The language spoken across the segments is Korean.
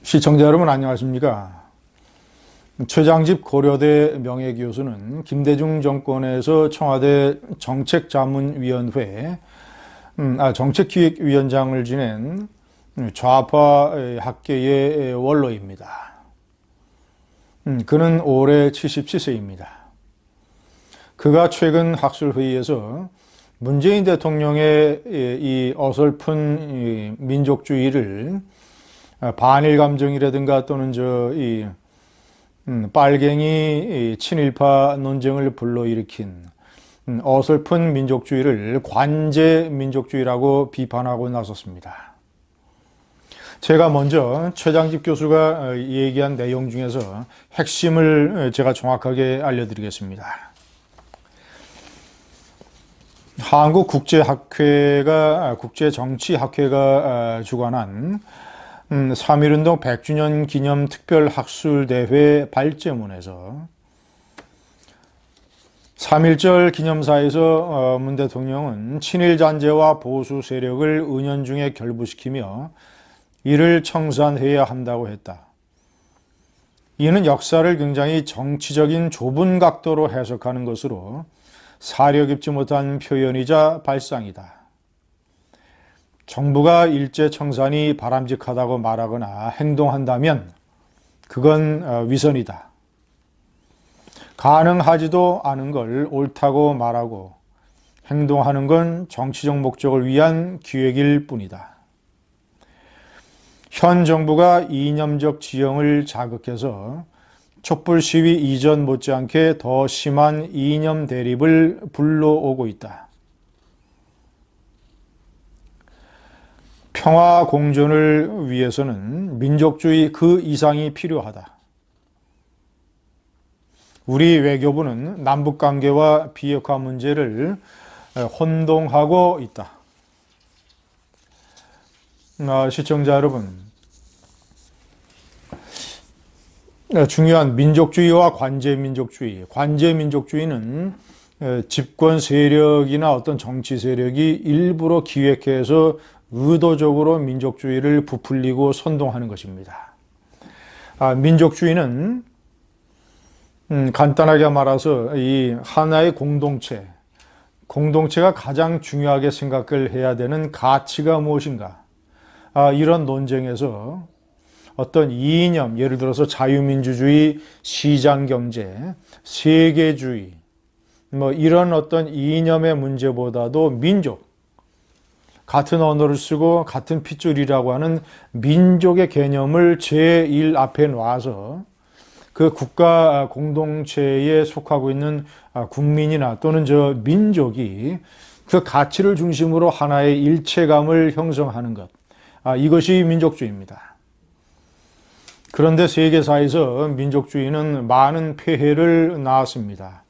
시청자 여러분 안녕하십니까? 최장집 고려대 명예교수는 김대중 정권에서 청와대 정책자문위원회 정책기획위원장을 지낸 좌파 학계의 원로입니다. 그는 올해 77세입니다. 그가 최근 학술회의에서 문재인 대통령의 이 어설픈 민족주의를 반일 감정이라든가 또는 빨갱이 친일파 논쟁을 불러일으킨 어설픈 민족주의를 관제 민족주의라고 비판하고 나섰습니다. 제가 먼저 최장집 교수가 얘기한 내용 중에서 핵심을 제가 정확하게 알려드리겠습니다. 국제정치학회가 주관한 3.1운동 100주년 기념 특별학술대회 발제문에서 3.1절 기념사에서 문 대통령은 친일 잔재와 보수 세력을 은연중에 결부시키며 이를 청산해야 한다고 했다. 이는 역사를 굉장히 정치적인 좁은 각도로 해석하는 것으로 사려 깊지 못한 표현이자 발상이다. 정부가 일제 청산이 바람직하다고 말하거나 행동한다면 그건 위선이다. 가능하지도 않은 걸 옳다고 말하고 행동하는 건 정치적 목적을 위한 기획일 뿐이다. 현 정부가 이념적 지형을 자극해서 촛불 시위 이전 못지않게 더 심한 이념 대립을 불러오고 있다. 평화 공존을 위해서는 민족주의 그 이상이 필요하다. 우리 외교부는 남북관계와 비핵화 문제를 혼동하고 있다. 시청자 여러분, 중요한 민족주의와 관제민족주의는 집권 세력이나 어떤 정치 세력이 일부러 기획해서 의도적으로 민족주의를 부풀리고 선동하는 것입니다. 민족주의는 간단하게 말해서 이 하나의 공동체가 가장 중요하게 생각을 해야 되는 가치가 무엇인가, 이런 논쟁에서 어떤 이념, 예를 들어서 자유민주주의, 시장경제, 세계주의, 이런 어떤 이념의 문제보다도 민족, 같은 언어를 쓰고 같은 핏줄이라고 하는 민족의 개념을 제일 앞에 놔서 그 국가 공동체에 속하고 있는 국민이나 또는 민족이 그 가치를 중심으로 하나의 일체감을 형성하는 것, 이것이 민족주의입니다. 그런데 세계사에서 민족주의는 많은 폐해를 낳았습니다.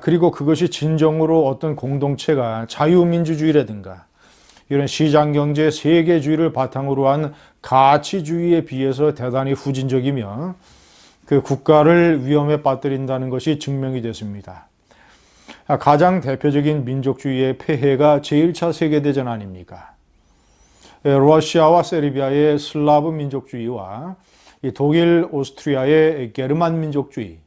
그리고 그것이 진정으로 어떤 공동체가 자유민주주의라든가 이런 시장경제, 세계주의를 바탕으로 한 가치주의에 비해서 대단히 후진적이며 그 국가를 위험에 빠뜨린다는 것이 증명이 됐습니다. 가장 대표적인 민족주의의 폐해가 제1차 세계대전 아닙니까? 러시아와 세르비아의 슬라브 민족주의와 독일, 오스트리아의 게르만 민족주의,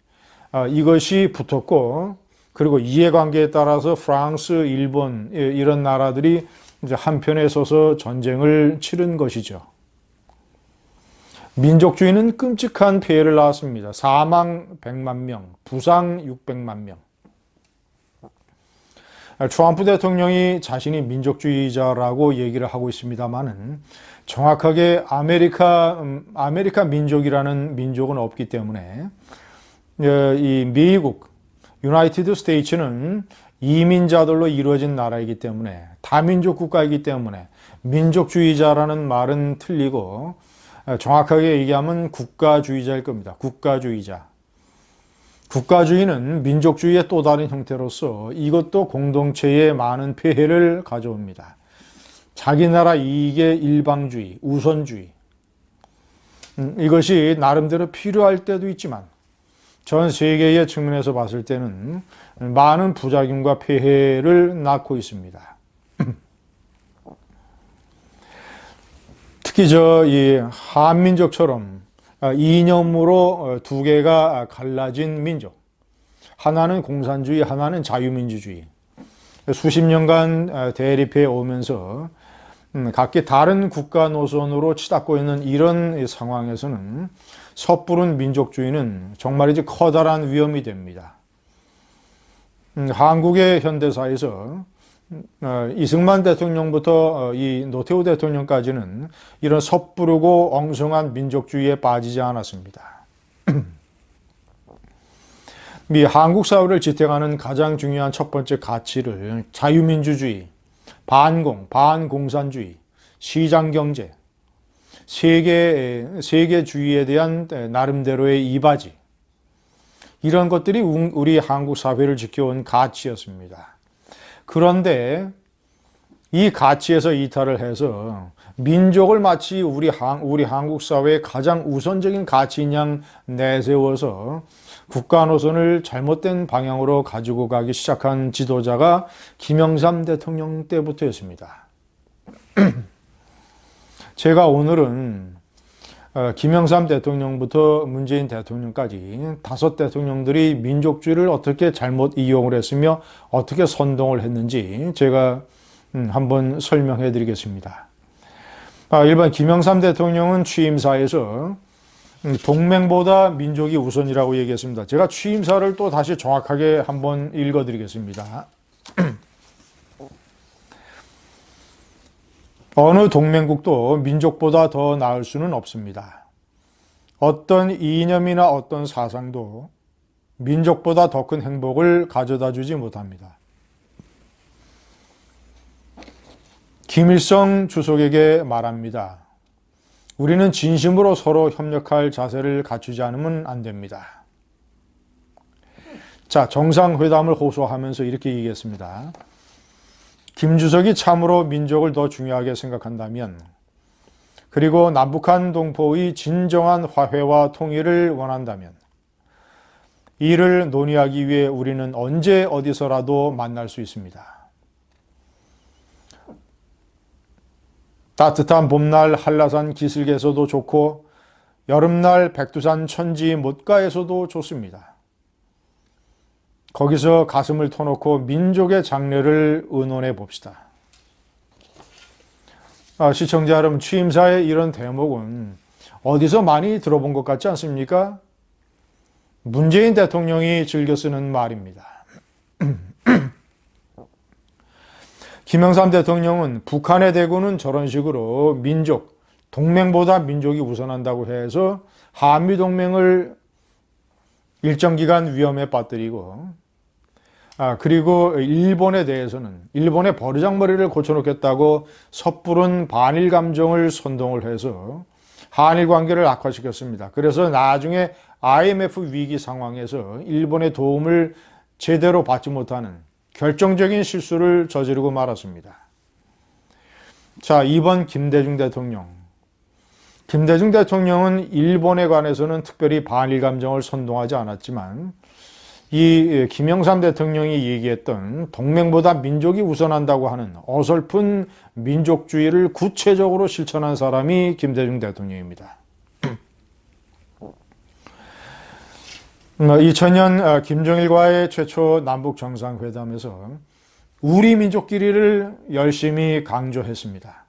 이것이 붙었고, 그리고 이해관계에 따라서 프랑스, 일본 이런 나라들이 이제 한편에 서서 전쟁을 치른 것이죠. 민족주의는 끔찍한 폐해를 낳았습니다. 사망 100만 명, 부상 600만 명. 트럼프 대통령이 자신이 민족주의자라고 얘기를 하고 있습니다만은 정확하게 아메리카 민족이라는 민족은 없기 때문에 이 미국, 유나이티드 스테이츠는 이민자들로 이루어진 나라이기 때문에 다민족 국가이기 때문에 민족주의자라는 말은 틀리고 정확하게 얘기하면 국가주의자일 겁니다. 국가주의자. 국가주의는 민족주의의 또 다른 형태로서 이것도 공동체에 많은 폐해를 가져옵니다. 자기 나라 이익의 일방주의, 우선주의. 이것이 나름대로 필요할 때도 있지만 전 세계의 측면에서 봤을 때는 많은 부작용과 폐해를 낳고 있습니다. 특히 특히 이 한민족처럼 이념으로 두 개가 갈라진 민족. 하나는 공산주의, 하나는 자유민주주의. 수십 년간 대립해 오면서 각기 다른 국가 노선으로 치닫고 있는 이런 상황에서는 섣부른 민족주의는 정말이지 커다란 위험이 됩니다. 한국의 현대사에서 이승만 대통령부터 이 노태우 대통령까지는 이런 섣부르고 엉성한 민족주의에 빠지지 않았습니다. 이 한국 사회를 지탱하는 가장 중요한 첫 번째 가치를 자유민주주의, 반공산주의, 시장경제, 세계주의에 대한 나름대로의 이바지, 이런 것들이 우리 한국 사회를 지켜온 가치였습니다. 그런데 이 가치에서 이탈을 해서 민족을 마치 우리 한국 사회의 가장 우선적인 가치인 양 내세워서 국가 노선을 잘못된 방향으로 가지고 가기 시작한 지도자가 김영삼 대통령 때부터였습니다. 제가 오늘은 김영삼 대통령부터 문재인 대통령까지 5 대통령들이 민족주의를 어떻게 잘못 이용을 했으며 어떻게 선동을 했는지 제가 한번 설명해 드리겠습니다. 일반 김영삼 대통령은 취임사에서 동맹보다 민족이 우선이라고 얘기했습니다. 제가 취임사를 또 다시 정확하게 한번 읽어 드리겠습니다. 어느 동맹국도 민족보다 더 나을 수는 없습니다. 어떤 이념이나 어떤 사상도 민족보다 더 큰 행복을 가져다 주지 못합니다. 김일성 주석에게 말합니다. 우리는 진심으로 서로 협력할 자세를 갖추지 않으면 안 됩니다. 자, 정상회담을 호소하면서 이렇게 얘기했습니다. 김 주석이 참으로 민족을 더 중요하게 생각한다면, 그리고 남북한 동포의 진정한 화해와 통일을 원한다면, 이를 논의하기 위해 우리는 언제 어디서라도 만날 수 있습니다. 따뜻한 봄날 한라산 기슭에서도 좋고 여름날 백두산 천지 못가에서도 좋습니다. 거기서 가슴을 터놓고 민족의 장래를 의논해 봅시다. 시청자 여러분, 취임사의 이런 대목은 어디서 많이 들어본 것 같지 않습니까? 문재인 대통령이 즐겨 쓰는 말입니다. 김영삼 대통령은 북한의 대구는 저런 식으로 민족, 동맹보다 민족이 우선한다고 해서 한미동맹을 일정 기간 위험에 빠뜨리고, 그리고 일본에 대해서는 일본의 버르장머리를 고쳐놓겠다고 섣부른 반일 감정을 선동을 해서 한일 관계를 악화시켰습니다. 그래서 나중에 IMF 위기 상황에서 일본의 도움을 제대로 받지 못하는 결정적인 실수를 저지르고 말았습니다. 자, 이번 김대중 대통령. 김대중 대통령은 일본에 관해서는 특별히 반일 감정을 선동하지 않았지만, 이 김영삼 대통령이 얘기했던 동맹보다 민족이 우선한다고 하는 어설픈 민족주의를 구체적으로 실천한 사람이 김대중 대통령입니다. 2000년 김정일과의 최초 남북 정상회담에서 우리 민족끼리를 열심히 강조했습니다.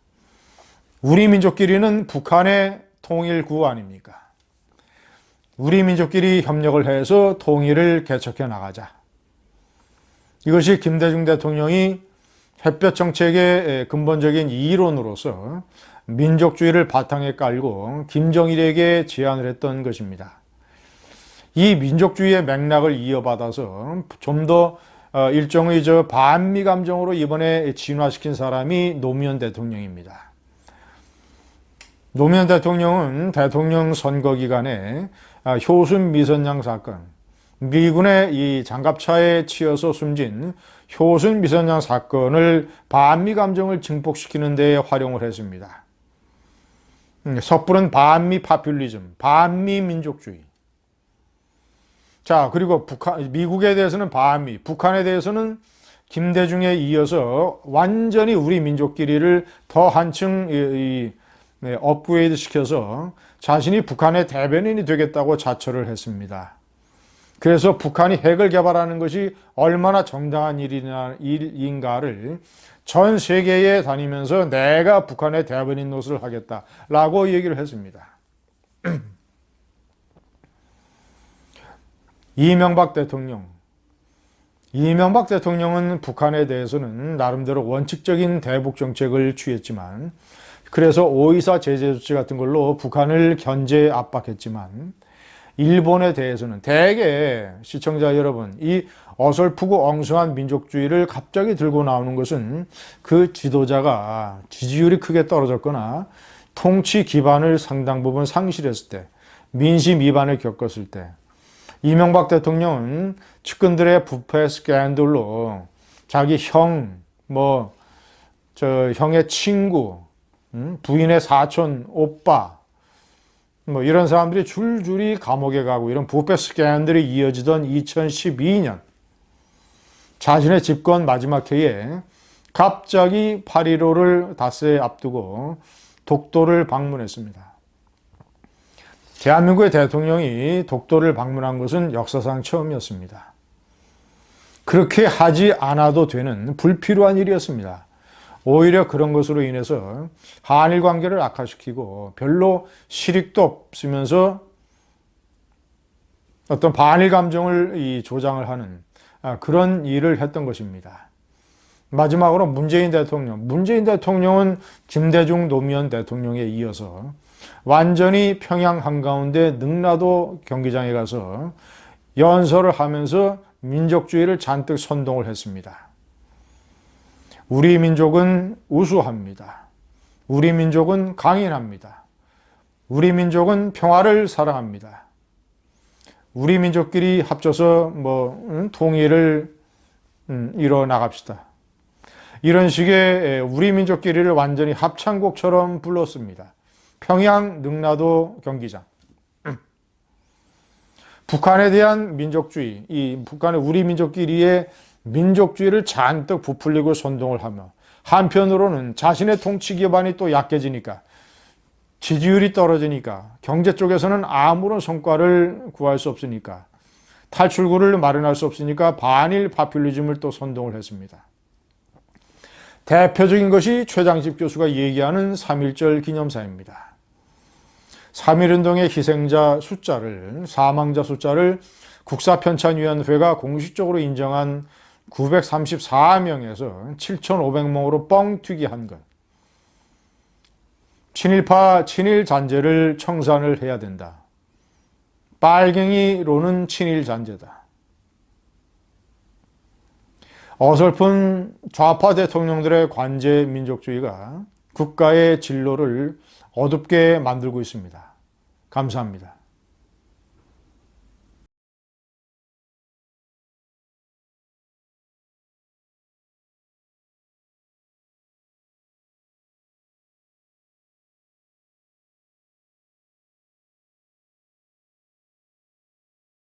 우리 민족끼리는 북한의 통일구 아닙니까? 우리 민족끼리 협력을 해서 통일을 개척해 나가자. 이것이 김대중 대통령이 햇볕 정책의 근본적인 이론으로서 민족주의를 바탕에 깔고 김정일에게 제안을 했던 것입니다. 이 민족주의의 맥락을 이어받아서 좀 더 일종의 반미 감정으로 이번에 진화시킨 사람이 노무현 대통령입니다. 노무현 대통령은 대통령 선거 기간에 효순 미선양 사건, 미군의 이 장갑차에 치여서 숨진 효순 미선양 사건을 반미 감정을 증폭시키는 데 활용을 했습니다. 섣부른 반미 파퓰리즘, 반미 민족주의. 자, 그리고 미국에 대해서는 반미, 북한에 대해서는 김대중에 이어서 완전히 우리 민족끼리를 더 한층 업그레이드 시켜서 자신이 북한의 대변인이 되겠다고 자처를 했습니다. 그래서 북한이 핵을 개발하는 것이 얼마나 정당한 일인가를 전 세계에 다니면서 내가 북한의 대변인 노릇을 하겠다라고 얘기를 했습니다. 이명박 대통령은 북한에 대해서는 나름대로 원칙적인 대북 정책을 취했지만, 그래서 5.24 제재 조치 같은 걸로 북한을 견제 압박했지만, 일본에 대해서는 대개 시청자 여러분, 이 어설프고 엉성한 민족주의를 갑자기 들고 나오는 것은 그 지도자가 지지율이 크게 떨어졌거나 통치 기반을 상당 부분 상실했을 때, 민심 위반을 겪었을 때, 이명박 대통령은 측근들의 부패 스캔들로 자기 형의 친구, 부인의 사촌, 오빠, 이런 사람들이 줄줄이 감옥에 가고 이런 부패 스캔들이 이어지던 2012년 자신의 집권 마지막 해에 갑자기 8.15를 닷새 앞두고 독도를 방문했습니다. 대한민국의 대통령이 독도를 방문한 것은 역사상 처음이었습니다. 그렇게 하지 않아도 되는 불필요한 일이었습니다. 오히려 그런 것으로 인해서 한일 관계를 악화시키고 별로 실익도 없으면서 어떤 반일 감정을 조장을 하는 그런 일을 했던 것입니다. 마지막으로 문재인 대통령은 김대중 노무현 대통령에 이어서 완전히 평양 한가운데 능라도 경기장에 가서 연설을 하면서 민족주의를 잔뜩 선동을 했습니다. 우리 민족은 우수합니다. 우리 민족은 강인합니다. 우리 민족은 평화를 사랑합니다. 우리 민족끼리 합쳐서 통일을 이뤄 나갑시다. 이런 식의 우리 민족끼리를 완전히 합창곡처럼 불렀습니다. 평양 능라도 경기장. 북한에 대한 민족주의, 북한의 우리 민족끼리의 민족주의를 잔뜩 부풀리고 선동을 하며, 한편으로는 자신의 통치 기반이 또 약해지니까, 지지율이 떨어지니까, 경제 쪽에서는 아무런 성과를 구할 수 없으니까, 탈출구를 마련할 수 없으니까 반일 파퓰리즘을 또 선동을 했습니다. 대표적인 것이 최장집 교수가 얘기하는 3.1절 기념사입니다. 3.1운동의 희생자 숫자를, 사망자 숫자를 국사편찬위원회가 공식적으로 인정한 934명에서 7,500명으로 뻥튀기 한 것. 친일파, 친일 잔재를 청산을 해야 된다. 빨갱이로는 친일 잔재다. 어설픈 좌파 대통령들의 관제 민족주의가 국가의 진로를 어둡게 만들고 있습니다. 감사합니다.